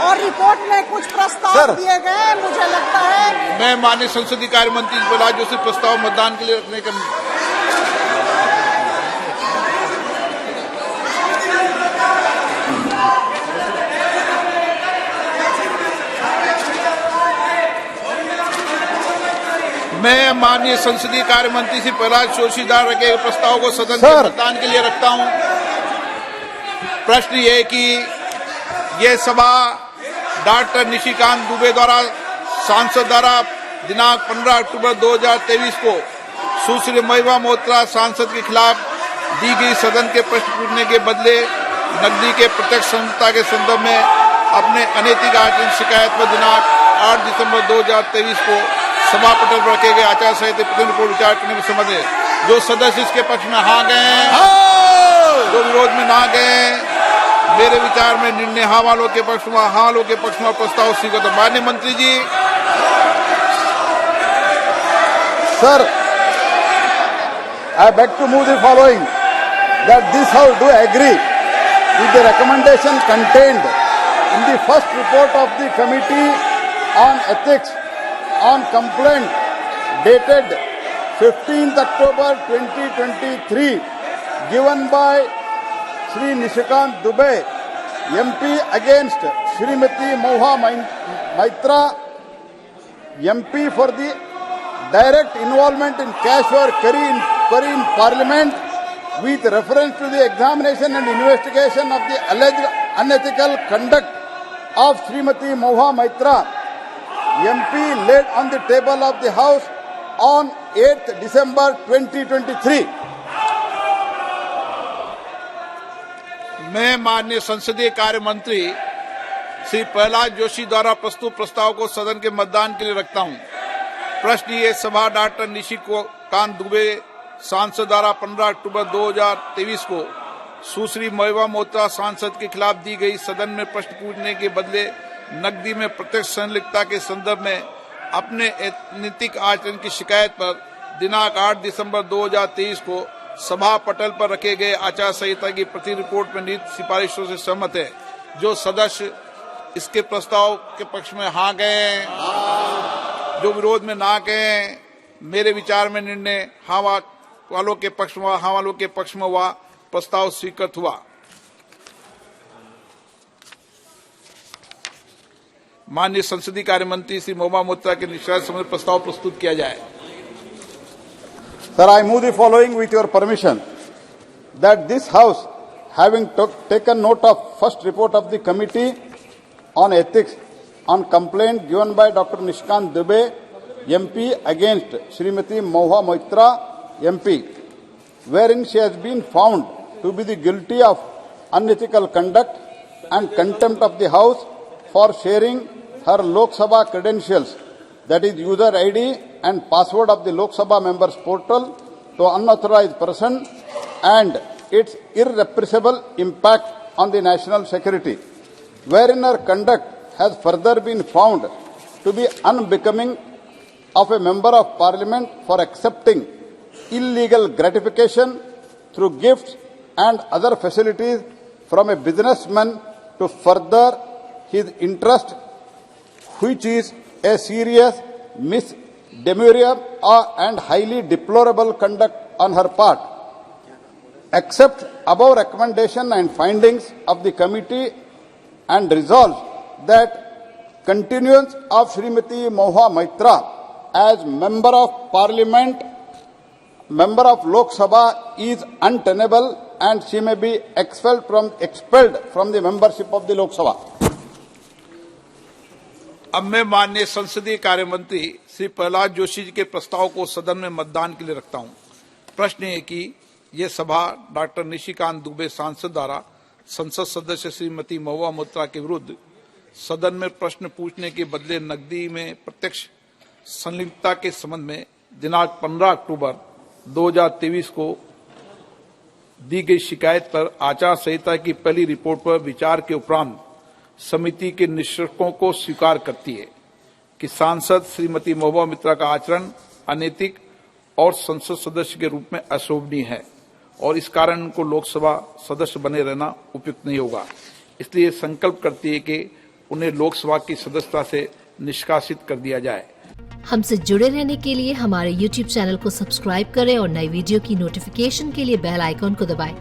और रिपोर्ट में कुछ प्रस्ताव दिए गए, मुझे लगता है। मैं माननीय संसदीय कार्य मंत्री प्रहलाद जोशी प्रस्ताव मतदान के लिए रखने का मैं माननीय संसदीय कार्य मंत्री श्री प्रहलाद जोशी द्वारा रखे गए प्रस्ताव को सदन के मतदान के लिए रखता हूं। प्रश्न ये कि ये सभा डॉक्टर निशिकांत दुबे द्वारा सांसद द्वारा दिनांक 15 अक्टूबर 2023 को सुश्री महिमा मोत्रा सांसद के खिलाफ दी गई सदन के प्रश्न पूछने के बदले नकदी के प्रत्यक्ष संलिप्तता के संदर्भ में अपने अनैतिक आचरण शिकायत पर दिनांक 8 दिसंबर 2023 को सभा पटल पर रखे गए आचार संहिता प्रतिनिधि को विचार करने के संबंध में जो सदस्य इसके पक्ष में हाँ गए, जो विरोध में ना गए, मेरे विचार में निर्णय हाँ वालों के पक्ष में, हाँ वालों के पक्ष में प्रस्ताव स्वीकृत। माननीय मंत्री जी। Sir, I beg to move the following, that this House do agree with the recommendation contained in the first report of the Committee on Ethics on complaint dated 15th October 2023 given by Shri Nishikant Dubey, MP against Shrimati Moha Maitra, MP for the direct involvement in cash or query in Parliament with reference to the examination and investigation of the alleged unethical conduct of Shrimati Moha Maitra, MP, laid on the table of the House on 8th December 2023. मैं माननीय संसदीय कार्य मंत्री श्री प्रहलाद जोशी द्वारा प्रस्तुत प्रस्ताव को सदन के मतदान के लिए रखता हूं। प्रश्न ये सभा डॉक्टर निशिकांत दुबे सांसद द्वारा 15 अक्टूबर 2023 को सुश्री महिमा मोत्रा सांसद के खिलाफ दी गई सदन में प्रश्न पूछने के बदले नकदी में प्रत्यक्ष संलिप्तता के संदर्भ में अपने अनैतिक आचरण की शिकायत पर दिनांक 8 दिसंबर 2023 को सभा पटल पर रखे गए आचार संहिता की प्रति रिपोर्ट में निहित सिफारिशों से सहमत है। जो सदस्य इसके प्रस्ताव के पक्ष में हाँ गए, जो विरोध में ना गए, मेरे विचार में निर्णय हाँ वालों के पक्ष में, हाँ वालों के पक्ष में हुआ, प्रस्ताव स्वीकृत हुआ। माननीय संसदीय कार्य मंत्री श्री महिमा मोत्रा के निष्कासन संबंधी प्रस्ताव प्रस्तुत किया जाए। Sir, I move the following with your permission, that this House, having taken note of first report of the Committee on Ethics on complaint given by Dr. Nishikant Dubey, MP against Srimati Moha Maitra, MP, wherein she has been found to be the guilty of unethical conduct and contempt of the House for sharing her Lok Sabha credentials, that is user ID and password of the Lok Sabha members portal, to unauthorized person, and its irrepressible impact on the national security, wherein her conduct has further been found to be unbecoming of a member of Parliament for accepting illegal gratification through gifts and other facilities from a businessman to further his interest, which is a serious misdemeanor and highly deplorable conduct on her part. Accept above recommendation and findings of the committee and resolve that continuance of Srimati Moha Maitra as Member of Parliament, Member of Lok Sabha is untenable and she may be expelled from the membership of the Lok Sabha. अब मैं माननीय संसदीय कार्य मंत्री श्री प्रहलाद जोशी जी के प्रस्ताव को सदन में मतदान के लिए रखता हूं। प्रश्न है कि यह सभा डॉक्टर निशिकांत दुबे सांसद द्वारा संसद सदस्य श्रीमती महुआ मोत्रा के विरुद्ध सदन में प्रश्न पूछने के बदले नकदी में प्रत्यक्ष संलिप्तता के संबंध में दिनांक 15 अक्टूबर 2023 को दी गई शिकायत पर आचार संहिता की पहली रिपोर्ट पर विचार के उपरांत समिति के निष्कर्षों को स्वीकार करती है कि सांसद श्रीमती महुआ मोत्रा का आचरण अनैतिक और संसद सदस्य के रूप में अशोभनीय है और इस कारण उनको लोकसभा सदस्य बने रहना उपयुक्त नहीं होगा। इसलिए संकल्प करती है कि उन्हें लोकसभा की सदस्यता से निष्कासित कर दिया जाए। हमसे जुड़े रहने के लिए हमारे YouTube चैनल को सब्सक्राइब करें और नई वीडियो की नोटिफिकेशन के लिए बेल आइकॉन को दबाएं।